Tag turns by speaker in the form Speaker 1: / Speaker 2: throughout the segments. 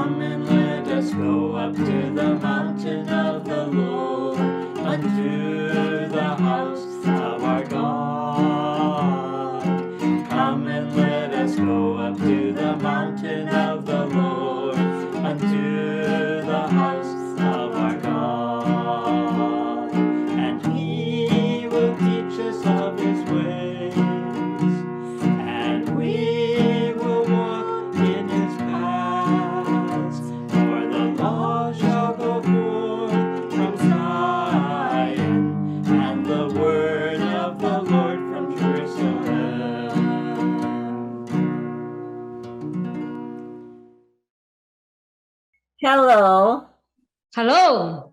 Speaker 1: Come and let us go up to the mountain of the Lord, unto the house of our God. Come and let us go up to the mountain of the Lord, unto the house of our God. And He will teach us of His ways, and we will walk in His paths. For the law shall go forth from Zion, and the word of the Lord from Jerusalem.
Speaker 2: Hello,
Speaker 3: Halo,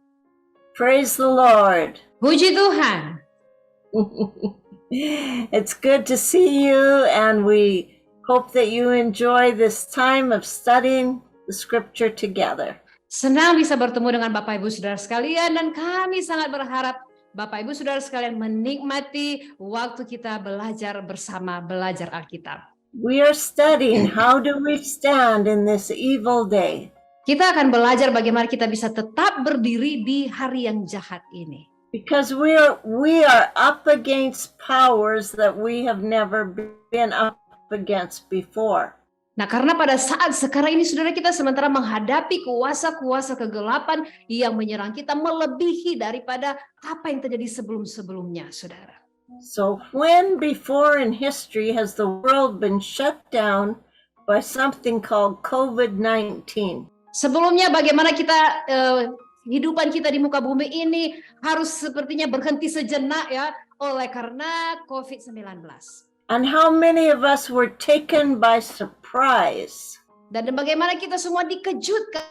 Speaker 2: praise the Lord.
Speaker 3: puji Tuhan.
Speaker 2: It's good to see you, and we hope that you enjoy this time of studying the scripture together.
Speaker 3: Senang bisa bertemu dengan Bapak Ibu Saudara sekalian, dan kami sangat berharap Bapak Ibu Saudara sekalian menikmati waktu kita belajar bersama, belajar Alkitab.
Speaker 2: We are studying how do we stand in this evil day.
Speaker 3: Kita akan belajar bagaimana kita bisa tetap berdiri di hari yang jahat ini.
Speaker 2: Because we are up against powers that we have never been up against before.
Speaker 3: Nah, karena pada saat sekarang ini saudara, kita sementara menghadapi kuasa-kuasa kegelapan yang menyerang kita melebihi daripada apa yang terjadi sebelum-sebelumnya, saudara.
Speaker 2: So when before in history has the world been shut down by something called COVID-19?
Speaker 3: Sebelumnya bagaimana kita kehidupan kita di muka bumi ini harus sepertinya berhenti sejenak ya oleh karena COVID-19.
Speaker 2: And how many of us were taken by surprise
Speaker 3: Dan bagaimana kita semua dikejutkan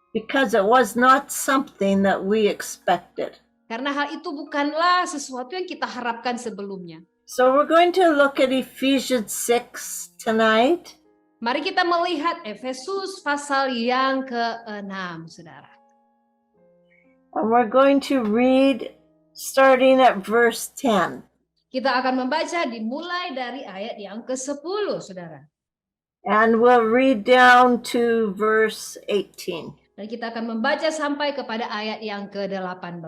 Speaker 2: because it was not something that we expected.
Speaker 3: karena hal itu bukanlah sesuatu yang kita harapkan sebelumnya.
Speaker 2: So we're going to look at Ephesians 6 tonight.
Speaker 3: Mari kita melihat Efesus pasal yang ke-6, saudara.
Speaker 2: And we're going to read starting at verse 10.
Speaker 3: Kita akan membaca dimulai dari ayat yang ke-10, saudara.
Speaker 2: And we'll read down to verse 18.
Speaker 3: Dan kita akan membaca sampai kepada ayat yang ke-18.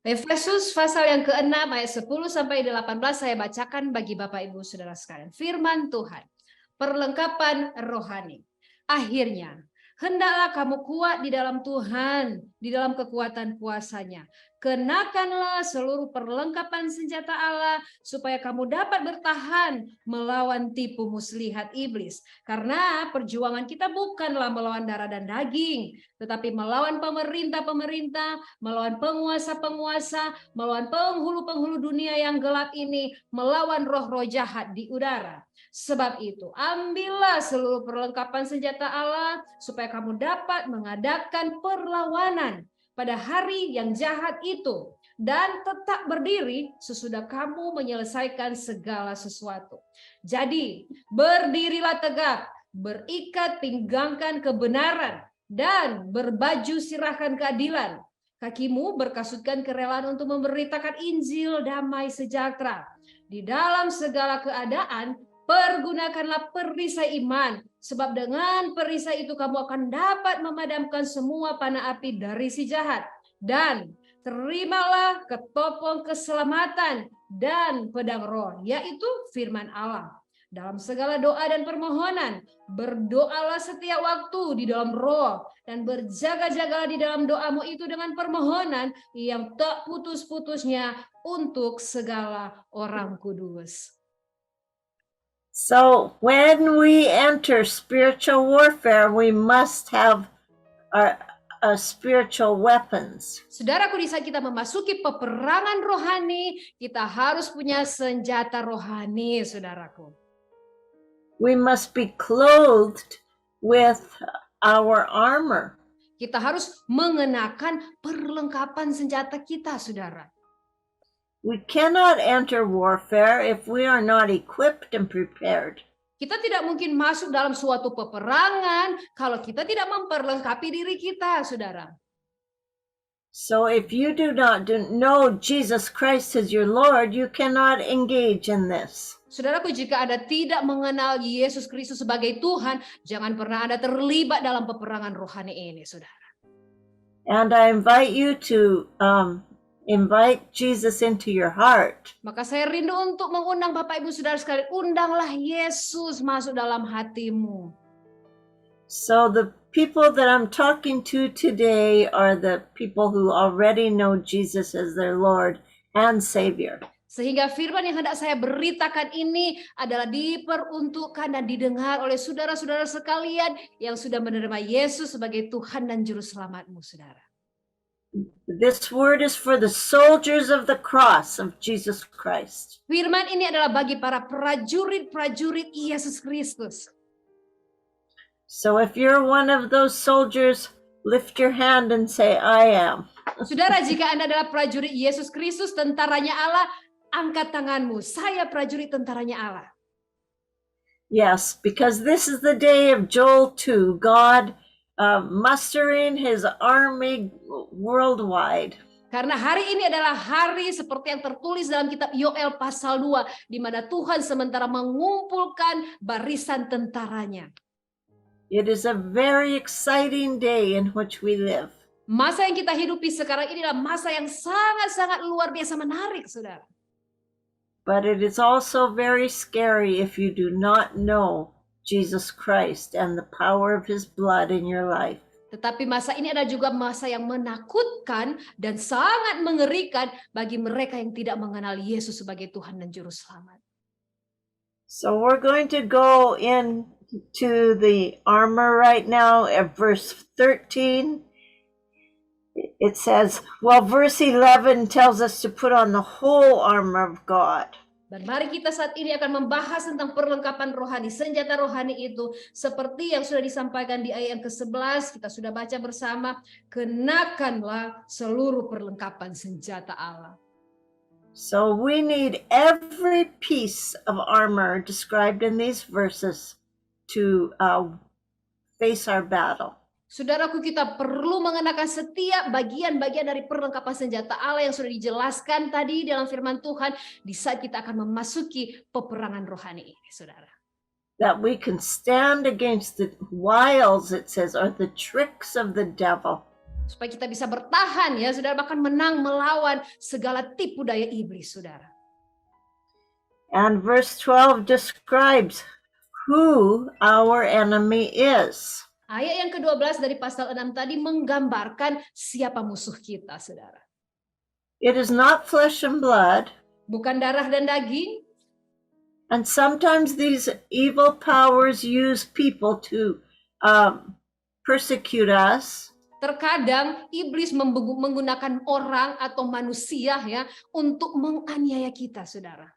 Speaker 3: Efesus pasal yang ke-6 ayat 10 sampai 18 saya bacakan bagi Bapak Ibu Saudara sekalian. Firman Tuhan, perlengkapan rohani. Akhirnya, hendaklah kamu kuat di dalam Tuhan, di dalam kekuatan kuasa-Nya. Kenakanlah seluruh perlengkapan senjata Allah supaya kamu dapat bertahan melawan tipu muslihat iblis. Karena perjuangan kita bukanlah melawan darah dan daging, tetapi melawan pemerintah-pemerintah, melawan penguasa-penguasa, melawan penghulu-penghulu dunia yang gelap ini, melawan roh-roh jahat di udara. Sebab itu, ambillah seluruh perlengkapan senjata Allah supaya kamu dapat mengadakan perlawanan pada hari yang jahat itu dan tetap berdiri sesudah kamu menyelesaikan segala sesuatu. Jadi, berdirilah tegak, berikat pinggangkan kebenaran dan berbaju sirahkan keadilan. Kakimu berkasutkan kerelaan untuk memberitakan Injil damai sejahtera. Di dalam segala keadaan, pergunakanlah perisai iman, sebab dengan perisai itu kamu akan dapat memadamkan semua panah api dari si jahat. Dan terimalah ketopong keselamatan dan pedang roh, yaitu firman Allah. Dalam segala doa dan permohonan, berdoalah setiap waktu di dalam roh, dan berjaga-jagalah di dalam doamu itu dengan permohonan yang tak putus-putusnya untuk segala orang kudus.
Speaker 2: So when we enter spiritual warfare, we must have our spiritual weapons.
Speaker 3: Saudaraku, di saat kita memasuki peperangan rohani, kita harus punya senjata rohani, saudaraku.
Speaker 2: We must be clothed with our armor.
Speaker 3: Kita harus mengenakan perlengkapan senjata kita, saudara.
Speaker 2: We cannot enter warfare if we are not equipped and prepared.
Speaker 3: Kita tidak mungkin masuk dalam suatu peperangan kalau kita tidak memperlengkapi diri kita, saudara.
Speaker 2: So if you do not know Jesus Christ as your Lord, you cannot engage in this.
Speaker 3: Saudaraku, jika Anda tidak mengenal Yesus Kristus sebagai Tuhan, jangan pernah Anda terlibat dalam peperangan rohani ini, saudara.
Speaker 2: And I invite you to invite Jesus into your heart.
Speaker 3: Maka saya rindu untuk mengundang Bapak Ibu Saudara sekalian, undanglah Yesus masuk dalam hatimu.
Speaker 2: So the people that I'm talking to today are the people who already know Jesus as their Lord and Savior.
Speaker 3: Sehingga firman yang hendak saya beritakan ini adalah diperuntukkan dan didengar oleh saudara-saudara sekalian yang sudah menerima Yesus sebagai Tuhan dan Juru Selamatmu, saudara.
Speaker 2: This word is for the soldiers of the cross of Jesus Christ.
Speaker 3: Firman ini adalah bagi para prajurit-prajurit Yesus Kristus.
Speaker 2: So if you're one of those soldiers, lift your hand and say, I am.
Speaker 3: Saudara, jika Anda adalah prajurit Yesus Kristus, tentaranya Allah, angkat tanganmu. Saya prajurit tentaranya Allah.
Speaker 2: Yes, because this is the day of Joel 2, God mustering his army worldwide.
Speaker 3: Karena hari ini adalah hari seperti yang tertulis dalam kitab Yoel pasal 2, di mana Tuhan sementara mengumpulkan barisan tentaranya.
Speaker 2: It is a very exciting day in which we live.
Speaker 3: Masa yang kita hidupi sekarang ini adalah masa yang sangat-sangat luar biasa menarik, saudara.
Speaker 2: But it is also very scary if you do not know Jesus Christ and the power of his blood in your life.
Speaker 3: Tetapi masa ini adalah juga masa yang menakutkan dan sangat mengerikan bagi mereka yang tidak mengenal Yesus sebagai Tuhan dan Juru Selamat.
Speaker 2: So we're going to go into the armor right now at verse 13. It says, well, verse 11 tells us to put on the whole armor of God.
Speaker 3: Dan mari kita saat ini akan membahas tentang perlengkapan rohani, senjata rohani itu seperti yang sudah disampaikan di ayat yang ke-11, kita sudah baca bersama, kenakanlah seluruh perlengkapan senjata Allah.
Speaker 2: So we need every piece of armor described in these verses to face our battle.
Speaker 3: Saudaraku, kita perlu mengenakan setiap bagian-bagian dari perlengkapan senjata Allah yang sudah dijelaskan tadi dalam firman Tuhan di saat kita akan memasuki peperangan rohani ini, saudara.
Speaker 2: That we can stand against the wiles, it says, or the tricks of the devil.
Speaker 3: Supaya kita bisa bertahan, ya saudara, bahkan menang melawan segala tipu daya iblis, saudara.
Speaker 2: And verse 12 describes who our enemy is.
Speaker 3: Ayat yang ke-12 dari pasal 6 tadi menggambarkan siapa musuh kita, saudara.
Speaker 2: It is not flesh and blood.
Speaker 3: Bukan darah dan daging.
Speaker 2: And sometimes these evil powers use people to persecute us.
Speaker 3: Terkadang iblis menggunakan orang atau manusia ya untuk menganiaya kita, saudara.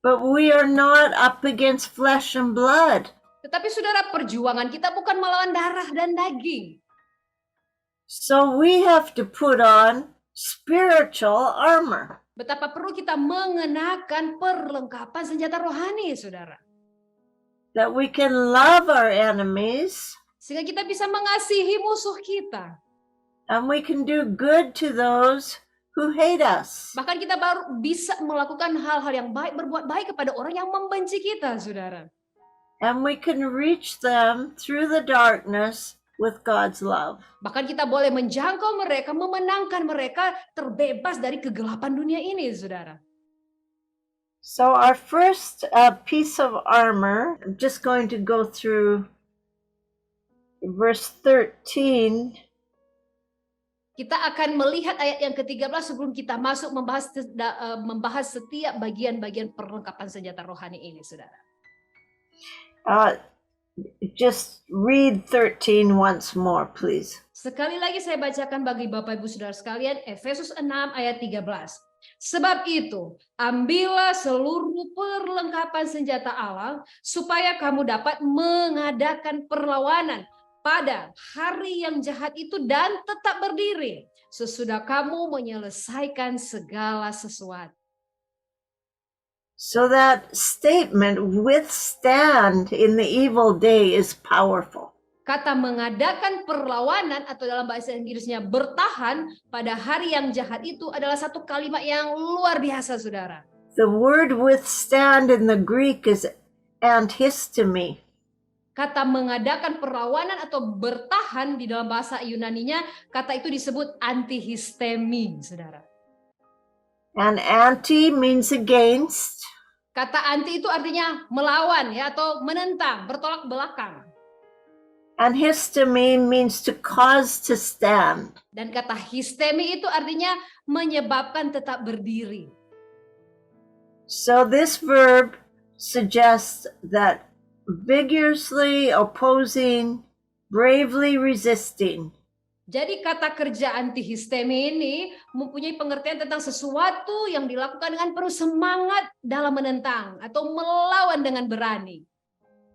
Speaker 2: But we are not up against flesh and blood.
Speaker 3: Tetapi saudara, perjuangan kita bukan melawan darah dan daging.
Speaker 2: So we have to put on spiritual armor.
Speaker 3: Betapa perlu kita mengenakan perlengkapan senjata rohani, saudara.
Speaker 2: That we can love our enemies.
Speaker 3: Sehingga kita bisa mengasihi musuh kita.
Speaker 2: And we can do good to those who hate us.
Speaker 3: Bahkan kita baru bisa melakukan hal-hal yang baik, berbuat baik kepada orang yang membenci kita, saudara.
Speaker 2: And we can reach them through the darkness with God's love.
Speaker 3: Bahkan kita boleh menjangkau mereka, memenangkan mereka terbebas dari kegelapan dunia ini, saudara.
Speaker 2: So our first piece of armor, I'm just going to go through verse 13.
Speaker 3: Kita akan melihat ayat yang ke-13 sebelum kita masuk membahas setiap bagian-bagian perlengkapan senjata rohani ini, saudara.
Speaker 2: Just read 13 once more, please.
Speaker 3: Sekali lagi saya bacakan bagi Bapak Ibu Saudara sekalian, Efesus 6 ayat 13. Sebab itu, ambillah seluruh perlengkapan senjata Allah, supaya kamu dapat mengadakan perlawanan pada hari yang jahat itu dan tetap berdiri, sesudah kamu menyelesaikan segala sesuatu.
Speaker 2: So that statement, withstand in the evil day, is powerful.
Speaker 3: Kata mengadakan perlawanan atau dalam bahasa Inggrisnya bertahan pada hari yang jahat itu adalah satu kalimat yang luar biasa, saudara.
Speaker 2: The word withstand in the Greek is antistemi.
Speaker 3: Kata mengadakan perlawanan atau bertahan di dalam bahasa Yunaninya, kata itu disebut antihistemi, saudara.
Speaker 2: And anti means against.
Speaker 3: Kata anti itu artinya melawan ya atau menentang, bertolak belakang.
Speaker 2: And histemi means to cause to stand.
Speaker 3: Dan kata histemi itu artinya menyebabkan tetap berdiri.
Speaker 2: So this verb suggests that vigorously opposing, bravely resisting.
Speaker 3: Jadi kata kerja antihistemi ini mempunyai pengertian tentang sesuatu yang dilakukan dengan penuh semangat dalam menentang atau melawan dengan berani.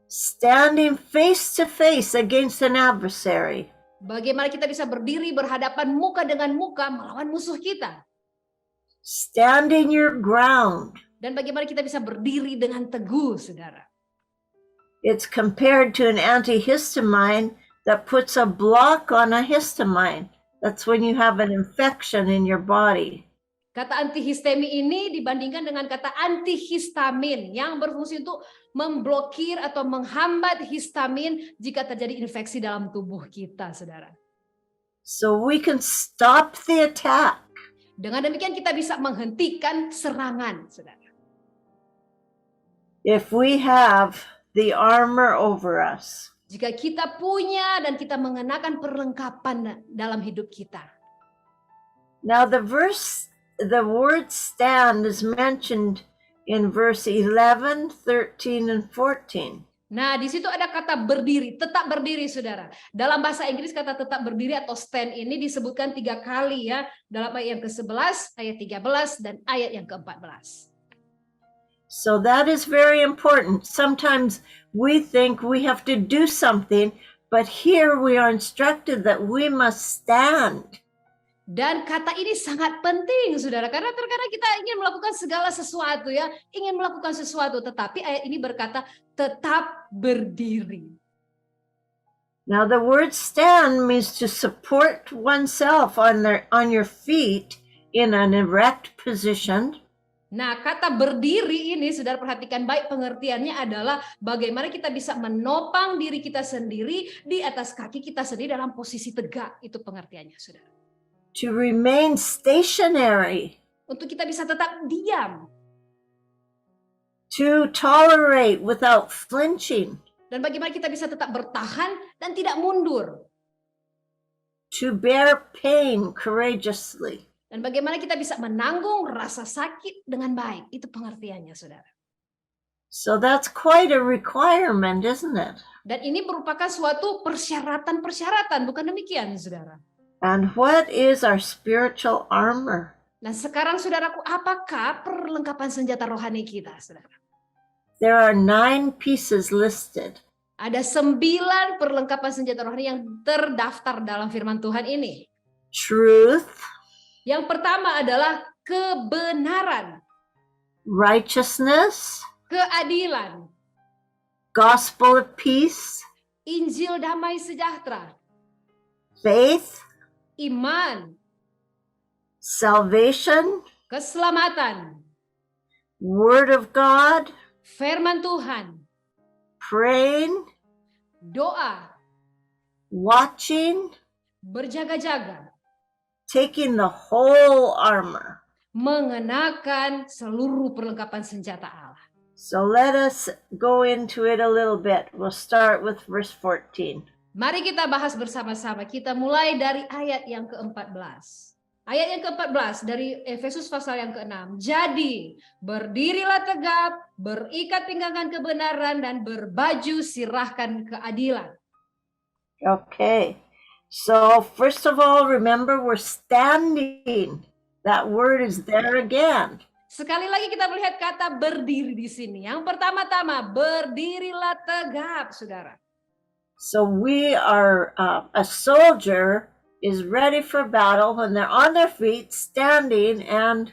Speaker 2: Standing face to face against an adversary.
Speaker 3: Bagaimana kita bisa berdiri berhadapan muka dengan muka melawan musuh kita.
Speaker 2: Standing your ground.
Speaker 3: Dan bagaimana kita bisa berdiri dengan teguh, saudara.
Speaker 2: It's compared to an antihistamine that puts a block on a histamine. That's when you have an infection in your body.
Speaker 3: Kata antihistemi ini dibandingkan dengan kata antihistamin yang berfungsi untuk memblokir atau menghambat histamin jika terjadi infeksi dalam tubuh kita, saudara.
Speaker 2: So we can stop the attack.
Speaker 3: Dengan demikian kita bisa menghentikan serangan, saudara.
Speaker 2: If we have the armor over us.
Speaker 3: Jika kita punya dan kita mengenakan perlengkapan dalam hidup kita.
Speaker 2: Now the word stand is mentioned in verse 11, 13, and 14.
Speaker 3: Nah, di situ ada kata berdiri, tetap berdiri, saudara. Dalam bahasa Inggris kata tetap berdiri atau stand ini disebutkan 3 kali ya. Dalam ayat yang ke-11, ayat 13, dan ayat yang ke-14.
Speaker 2: So that is very important. Sometimes we think we have to do something, but here we are instructed that we must stand.
Speaker 3: Dan kata ini sangat penting, saudara, karena terkadang kita ingin melakukan segala sesuatu ya, ingin melakukan sesuatu, tetapi ayat ini berkata tetap berdiri.
Speaker 2: Now the word stand means to support oneself on your feet in an erect position.
Speaker 3: Nah, kata berdiri ini, saudara perhatikan baik pengertiannya adalah bagaimana kita bisa menopang diri kita sendiri di atas kaki kita sendiri dalam posisi tegak, itu pengertiannya, saudara.
Speaker 2: To remain stationary.
Speaker 3: Untuk kita bisa tetap diam.
Speaker 2: To tolerate without flinching.
Speaker 3: Dan bagaimana kita bisa tetap bertahan dan tidak mundur.
Speaker 2: To bear pain courageously.
Speaker 3: Dan bagaimana kita bisa menanggung rasa sakit dengan baik. Itu pengertiannya, saudara.
Speaker 2: So that's quite a requirement, isn't it?
Speaker 3: Dan ini merupakan suatu persyaratan-persyaratan, bukan demikian, saudara?
Speaker 2: And what is our spiritual armor?
Speaker 3: Nah, sekarang saudaraku, apakah perlengkapan senjata rohani kita, saudara?
Speaker 2: There are 9 pieces listed.
Speaker 3: Ada 9 perlengkapan senjata rohani yang terdaftar dalam firman Tuhan ini.
Speaker 2: Truth.
Speaker 3: Yang pertama adalah kebenaran.
Speaker 2: Righteousness.
Speaker 3: Keadilan.
Speaker 2: Gospel of peace.
Speaker 3: Injil damai sejahtera.
Speaker 2: Faith.
Speaker 3: Iman.
Speaker 2: Salvation.
Speaker 3: Keselamatan.
Speaker 2: Word of God.
Speaker 3: Firman Tuhan.
Speaker 2: Praying.
Speaker 3: Doa.
Speaker 2: Watching.
Speaker 3: Berjaga-jaga.
Speaker 2: Taking the whole armor.
Speaker 3: Mengenakan seluruh perlengkapan senjata Allah.
Speaker 2: So let us go into it a little bit. We'll start with verse 14.
Speaker 3: Mari kita bahas bersama-sama. Kita mulai dari ayat yang ke-14. Ayat yang ke-14 dari Efesus pasal yang ke-6. Jadi, berdirilah tegap, berikat pinggangan kebenaran, dan berbaju sirahkan keadilan.
Speaker 2: Okay. So first of all, remember we're standing. That word is there again.
Speaker 3: Sekali lagi kita melihat kata berdiri di sini. Yang pertama-tama, berdirilah tegap, saudara.
Speaker 2: So we are, a soldier is ready for battle when they're on their feet, standing and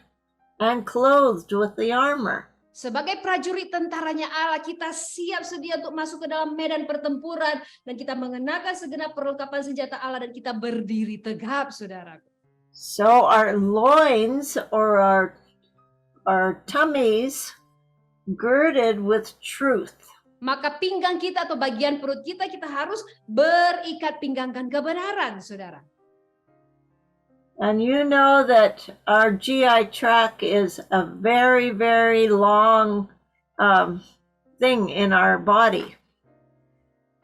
Speaker 2: clothed with the armor.
Speaker 3: Sebagai prajurit tentaranya Allah, kita siap sedia untuk masuk ke dalam medan pertempuran dan kita mengenakan segenap perlengkapan senjata Allah dan kita berdiri tegap, saudaraku.
Speaker 2: So our loins or our tummies girded with truth.
Speaker 3: Maka pinggang kita atau bagian perut kita harus berikat pinggangkan kebenaran, saudara.
Speaker 2: And you know that our GI tract is a very, very long thing in our body,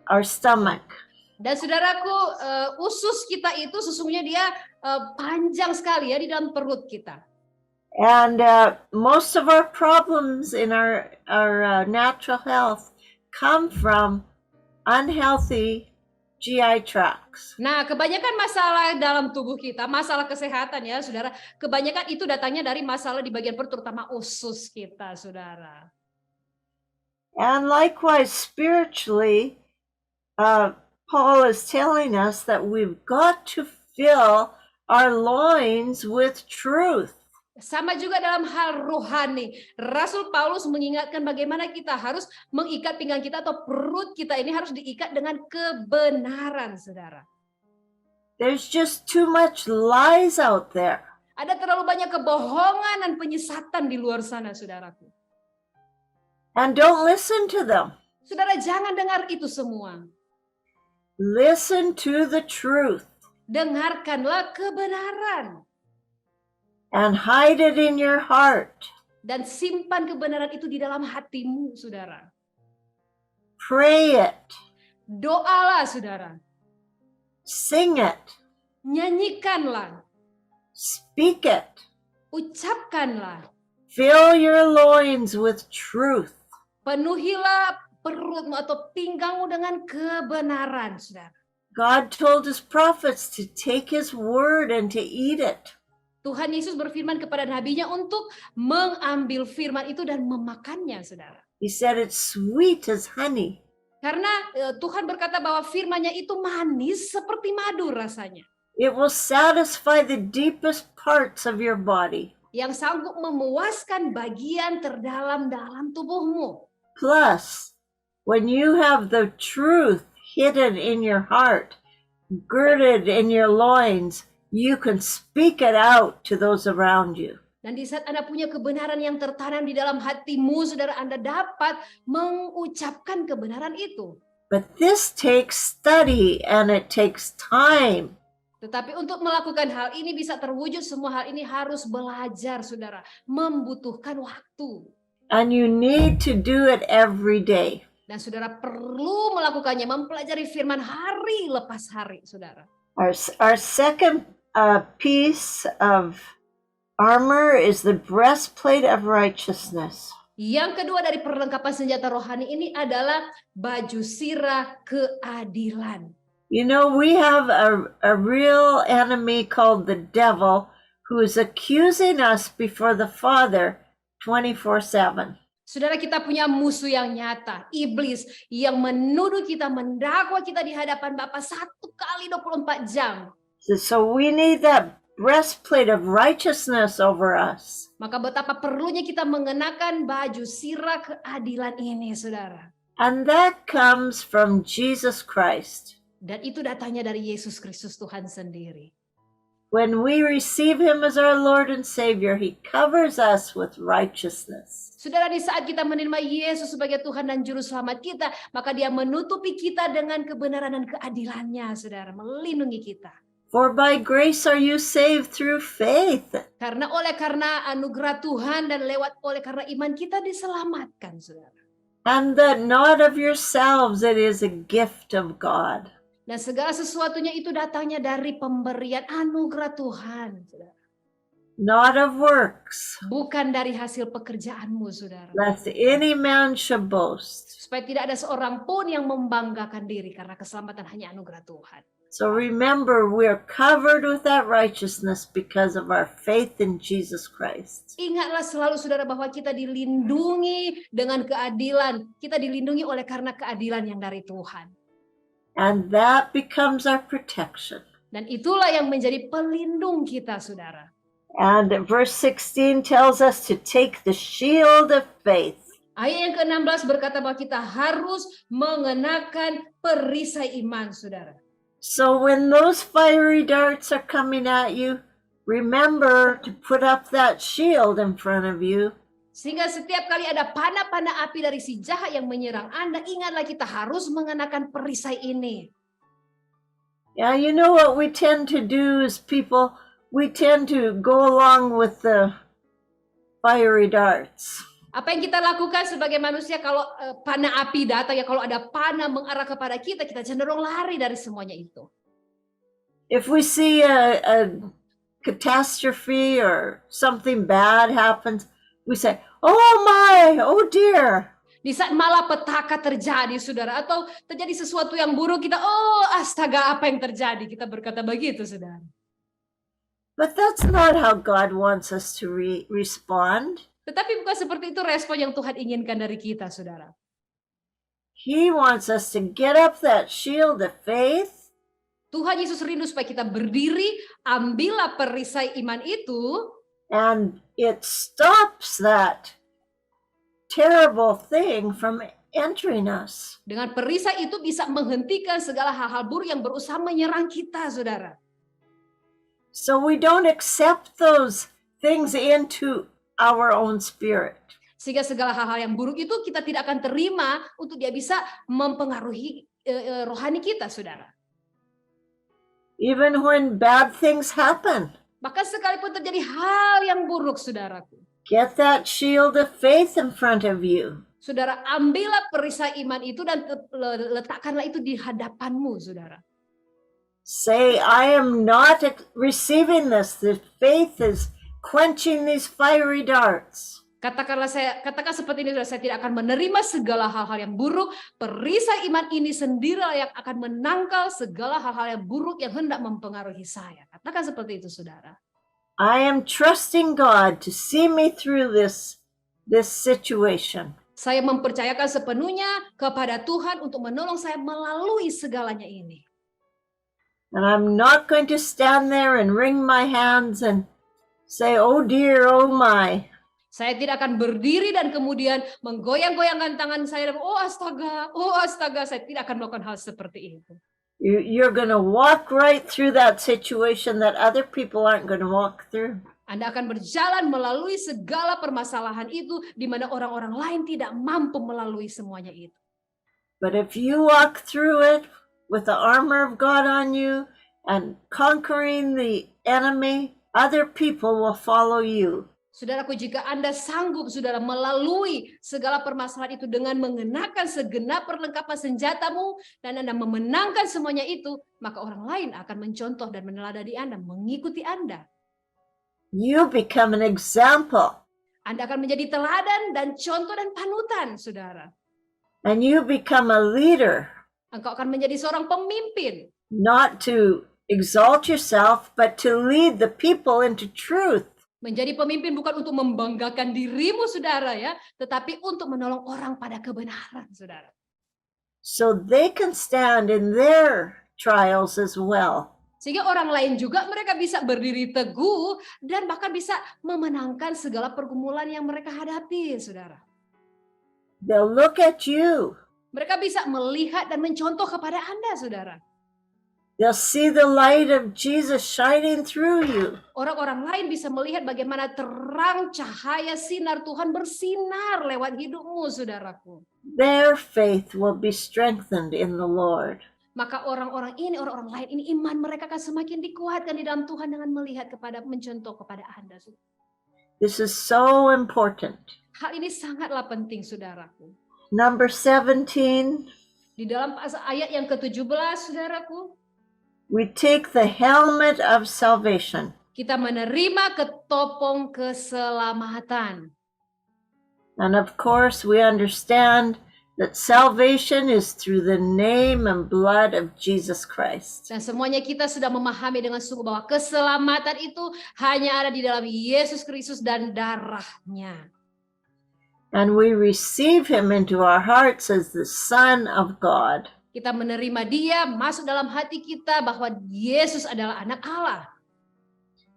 Speaker 2: our stomach.
Speaker 3: Dan saudaraku, usus kita itu sesungguhnya dia panjang sekali ya di dalam perut kita.
Speaker 2: And most of our problems in our natural health come from unhealthy GI tracts.
Speaker 3: Nah, kebanyakan masalah dalam tubuh kita, masalah kesehatan ya, saudara, kebanyakan itu datangnya dari masalah di bagian perut, terutama usus kita, saudara.
Speaker 2: And likewise, spiritually, Paul is telling us that we've got to fill our loins with truth.
Speaker 3: Sama juga dalam hal rohani. Rasul Paulus mengingatkan bagaimana kita harus mengikat pinggang kita atau perut kita ini harus diikat dengan kebenaran, saudara.
Speaker 2: There's just too much lies out there.
Speaker 3: Ada terlalu banyak kebohongan dan penyesatan di luar sana, saudaraku.
Speaker 2: And don't listen to them.
Speaker 3: Saudara, jangan dengar itu semua.
Speaker 2: Listen to the truth.
Speaker 3: Dengarkanlah kebenaran.
Speaker 2: And hide it in your heart.
Speaker 3: Dan simpan kebenaran itu di dalam hatimu, saudara.
Speaker 2: Pray it.
Speaker 3: Doalah, saudara.
Speaker 2: Sing it.
Speaker 3: Nyanyikanlah.
Speaker 2: Speak it.
Speaker 3: Ucapkanlah.
Speaker 2: Fill your loins with truth.
Speaker 3: Penuhilah perutmu atau pinggangmu dengan kebenaran, saudara.
Speaker 2: God told his prophets to take his word and to eat it.
Speaker 3: Tuhan Yesus berfirman kepada nabinya untuk mengambil firman itu dan memakannya, saudara.
Speaker 2: He said it's sweet as honey.
Speaker 3: Karena Tuhan berkata bahwa firman-Nya itu manis seperti madu rasanya.
Speaker 2: It will satisfy the deepest parts of your body.
Speaker 3: Yang sanggup memuaskan bagian terdalam-dalam tubuhmu.
Speaker 2: Plus, when you have the truth hidden in your heart, girded in your loins, you can speak it out to those around you.
Speaker 3: Dan di saat Anda punya kebenaran yang tertanam di dalam hatimu, saudara, Anda dapat mengucapkan kebenaran itu.
Speaker 2: But this takes study and it takes time.
Speaker 3: Tetapi untuk melakukan hal ini bisa terwujud, semua hal ini harus belajar, saudara. Membutuhkan waktu.
Speaker 2: And you need to do it every day.
Speaker 3: Dan saudara perlu melakukannya, mempelajari firman hari lepas hari, saudara.
Speaker 2: Our second piece of armor is the breastplate of righteousness.
Speaker 3: Yang kedua dari perlengkapan senjata rohani ini adalah baju sirah keadilan.
Speaker 2: You know, we have a real enemy called the devil who is accusing us before the Father 24/7.
Speaker 3: Saudara, kita punya musuh yang nyata, iblis yang menuduh kita, mendakwa kita di hadapan Bapa 1 kali 24 jam.
Speaker 2: So we need that breastplate of righteousness over us.
Speaker 3: Maka betapa perlunya kita mengenakan baju sirah keadilan ini, saudara.
Speaker 2: And that comes from Jesus Christ.
Speaker 3: Dan itu datangnya dari Yesus Kristus Tuhan sendiri.
Speaker 2: When we receive him as our Lord and Savior, he covers us with righteousness.
Speaker 3: Saudara, di saat kita menerima Yesus sebagai Tuhan dan Juru Selamat kita, maka dia menutupi kita dengan kebenaran dan keadilannya, saudara, melindungi kita.
Speaker 2: For by grace are you saved through faith.
Speaker 3: Karena anugerah Tuhan dan oleh karena iman kita diselamatkan, saudara.
Speaker 2: And that not of yourselves, it is a gift of God.
Speaker 3: Dan segala sesuatunya itu datangnya dari pemberian anugerah Tuhan, saudara.
Speaker 2: Not of works,
Speaker 3: Bukan dari hasil pekerjaanmu, saudara.
Speaker 2: lest any man should boast.
Speaker 3: Supaya tidak ada seorang pun yang membanggakan diri karena keselamatan hanya anugerah Tuhan.
Speaker 2: So remember, we're covered with that righteousness because of our faith in Jesus Christ.
Speaker 3: Ingatlah selalu, saudara, bahwa kita dilindungi dengan keadilan. Kita dilindungi oleh karena keadilan yang dari Tuhan.
Speaker 2: And that becomes our protection.
Speaker 3: Dan itulah yang menjadi pelindung kita, saudara.
Speaker 2: And verse 16 tells us to take the shield of faith.
Speaker 3: Ayat yang ke-16 berkata bahwa kita harus mengenakan perisai iman, saudara.
Speaker 2: So when those fiery darts are coming at you, remember to put up that shield in front of you.
Speaker 3: Sehingga setiap kali ada panah-panah api dari si jahat yang menyerang Anda, ingatlah kita harus mengenakan perisai ini.
Speaker 2: Yeah, you know what we tend to do as people, we tend to go along with the fiery darts.
Speaker 3: Apa yang kita lakukan sebagai manusia kalau panah api datang, ya kalau ada panah mengarah kepada kita, kita cenderung lari dari semuanya itu.
Speaker 2: If we see a catastrophe or something bad happens, we say, oh my, oh dear.
Speaker 3: Di saat malapetaka terjadi, saudara, atau terjadi sesuatu yang buruk, kita, oh astaga, apa yang terjadi? Kita berkata begitu, saudara.
Speaker 2: But that's not how God wants us to respond.
Speaker 3: Tetapi bukan seperti itu respon yang Tuhan inginkan dari kita, saudara.
Speaker 2: He wants us to get up that shield of faith.
Speaker 3: Tuhan Yesus rindu supaya kita berdiri, ambillah perisai iman itu.
Speaker 2: And it stops that terrible thing from entering us.
Speaker 3: Dengan perisai itu bisa menghentikan segala hal-hal buruk yang berusaha menyerang kita, saudara.
Speaker 2: So we don't accept those things into our own spirit.
Speaker 3: Sehingga segala hal-hal yang buruk itu kita tidak akan terima untuk dia bisa mempengaruhi rohani kita, saudara.
Speaker 2: Even when bad things happen.
Speaker 3: Bahkan sekalipun terjadi hal yang buruk, saudaraku.
Speaker 2: Get that shield of faith in front of you.
Speaker 3: Saudara, ambillah perisai iman itu dan letakkanlah itu di hadapanmu, saudara.
Speaker 2: Say, I am not receiving this. The faith is quenching these fiery darts.
Speaker 3: Katakan seperti ini, saya tidak akan menerima segala hal-hal yang buruk. Perisai iman ini sendirilah yang akan menangkal segala hal-hal yang buruk yang hendak mempengaruhi saya. Katakan seperti itu, saudara.
Speaker 2: I am trusting God to see me through this situation.
Speaker 3: Saya mempercayakan sepenuhnya kepada Tuhan untuk menolong saya melalui segalanya ini.
Speaker 2: And I'm not going to stand there and wring my hands and say, oh dear, oh my.
Speaker 3: Saya tidak akan berdiri dan kemudian menggoyang-goyangkan tangan saya dan oh astaga, saya tidak akan melakukan hal seperti itu.
Speaker 2: You're going to walk right through that situation that other people aren't going to walk through.
Speaker 3: Anda akan berjalan melalui segala permasalahan itu di mana orang-orang lain tidak mampu melalui semuanya itu.
Speaker 2: But if you walk through it with the armor of God on you and conquering the enemy, other people will follow you.
Speaker 3: Saudaraku, jika Anda sanggup, saudara, melalui segala permasalahan itu dengan mengenakan segenap perlengkapan senjatamu dan Anda memenangkan semuanya itu, maka orang lain akan mencontoh dan meneladani Anda, mengikuti Anda.
Speaker 2: You become an example.
Speaker 3: Anda akan menjadi teladan dan contoh dan panutan, saudara.
Speaker 2: And you become a leader.
Speaker 3: Engkau akan menjadi seorang pemimpin.
Speaker 2: Not to exalt yourself, but to lead the people into truth.
Speaker 3: Menjadi pemimpin bukan untuk membanggakan dirimu, saudara, ya, tetapi untuk menolong orang pada kebenaran, saudara.
Speaker 2: So they can stand in their trials as well.
Speaker 3: Sehingga orang lain juga mereka bisa berdiri teguh dan bahkan bisa memenangkan segala pergumulan yang mereka hadapi, saudara.
Speaker 2: They'll look at you.
Speaker 3: Mereka bisa melihat dan mencontoh kepada Anda, saudara.
Speaker 2: They'll see the light of Jesus shining through you.
Speaker 3: Orang-orang lain bisa melihat bagaimana terang cahaya sinar Tuhan bersinar lewat hidupmu, saudaraku.
Speaker 2: Their faith will be strengthened in the Lord.
Speaker 3: Maka orang-orang lain ini iman mereka akan semakin dikuatkan di dalam Tuhan dengan melihat mencontoh kepada Anda.
Speaker 2: This is so important.
Speaker 3: Hal ini sangatlah penting, saudaraku.
Speaker 2: Number 17.
Speaker 3: Di dalam ayat yang ke-17, saudaraku.
Speaker 2: We take the helmet of salvation.
Speaker 3: Kita menerima ketopong keselamatan.
Speaker 2: And of course we understand that salvation is through the name and blood of Jesus Christ.
Speaker 3: Dan semuanya kita sudah memahami dengan sungguh bahwa keselamatan itu hanya ada di dalam Yesus Kristus dan darahnya.
Speaker 2: And we receive him into our hearts as the Son of God.
Speaker 3: Kita menerima dia masuk dalam hati kita bahwa Yesus adalah anak Allah.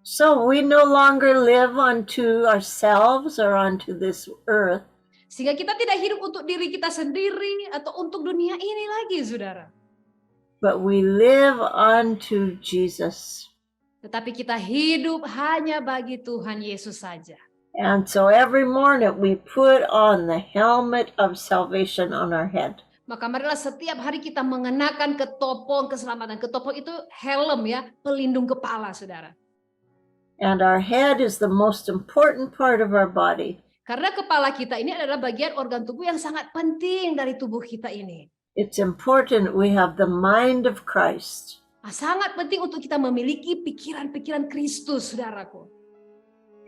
Speaker 2: So we no longer live unto ourselves or unto this earth,
Speaker 3: Sehingga kita tidak hidup untuk diri kita sendiri atau untuk dunia ini lagi, saudara.
Speaker 2: but we live unto Jesus.
Speaker 3: Tetapi kita hidup hanya bagi Tuhan Yesus saja.
Speaker 2: And so every morning we put on the helmet of salvation on our head.
Speaker 3: Maka marilah setiap hari kita mengenakan ketopong keselamatan. Ketopong itu helm ya, pelindung kepala, saudara.
Speaker 2: And our head is the most important part of our body.
Speaker 3: Karena kepala kita ini adalah bagian organ tubuh yang sangat penting dari tubuh kita ini.
Speaker 2: It's important we have the mind of Christ.
Speaker 3: Sangat penting untuk kita memiliki pikiran-pikiran Kristus, saudaraku.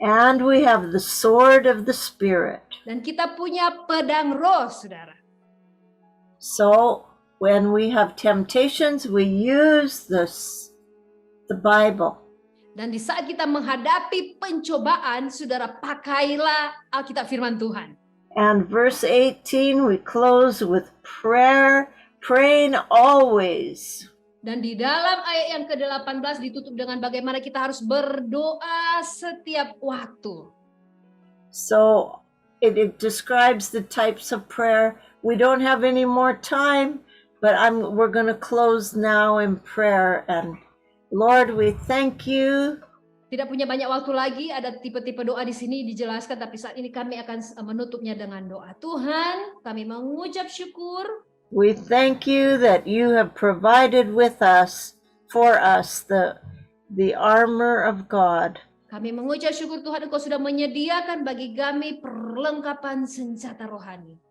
Speaker 2: And we have the sword of the Spirit.
Speaker 3: Dan kita punya pedang roh, saudara.
Speaker 2: So when we have temptations, we use the Bible.
Speaker 3: Dan di saat kita menghadapi pencobaan, saudara, pakailah Alkitab firman Tuhan.
Speaker 2: And verse 18, we close with prayer, praying always.
Speaker 3: Dan di dalam ayat yang ke-18 ditutup dengan bagaimana kita harus berdoa setiap waktu.
Speaker 2: So it describes the types of prayer. We don't have any more time, but we're going to close now in prayer. And Lord, we thank you.
Speaker 3: Tidak punya banyak waktu lagi, ada tipe-tipe doa di sini dijelaskan, tapi saat ini kami akan menutupnya dengan doa. Tuhan, kami mengucap syukur.
Speaker 2: We thank you that you have provided for us the armor of God.
Speaker 3: Kami mengucap syukur Tuhan, Engkau sudah menyediakan bagi kami perlengkapan senjata rohani.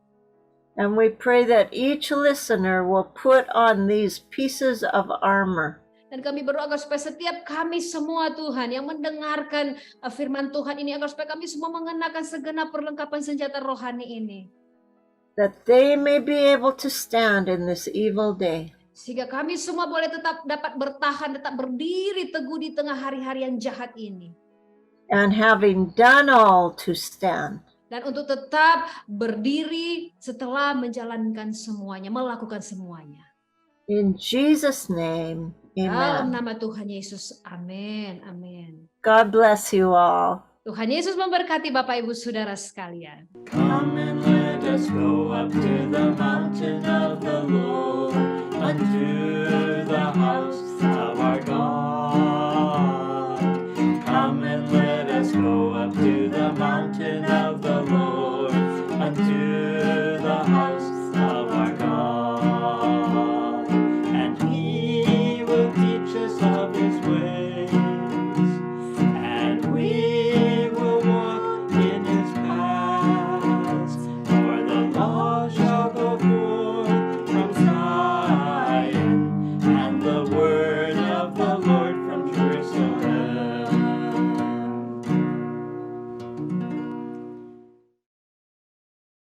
Speaker 2: And we pray that each listener will put on these pieces of armor.
Speaker 3: Dan kami berdoa agar supaya setiap kami semua Tuhan yang mendengarkan firman Tuhan ini, agar supaya kami semua mengenakan segenap perlengkapan senjata rohani ini.
Speaker 2: That they may be able to stand in this evil day.
Speaker 3: Sehingga kami semua boleh tetap dapat bertahan, tetap berdiri teguh di tengah hari-hari yang jahat ini.
Speaker 2: And having done all to stand.
Speaker 3: Dan untuk tetap berdiri setelah menjalankan semuanya, melakukan semuanya.
Speaker 2: In Jesus' name,
Speaker 3: Dalam
Speaker 2: amen.
Speaker 3: nama Tuhan Yesus, amin, amin.
Speaker 2: God bless you all.
Speaker 3: Tuhan Yesus memberkati Bapak Ibu Saudara sekalian.
Speaker 1: Come and let us go up to the mountain of the Lord, unto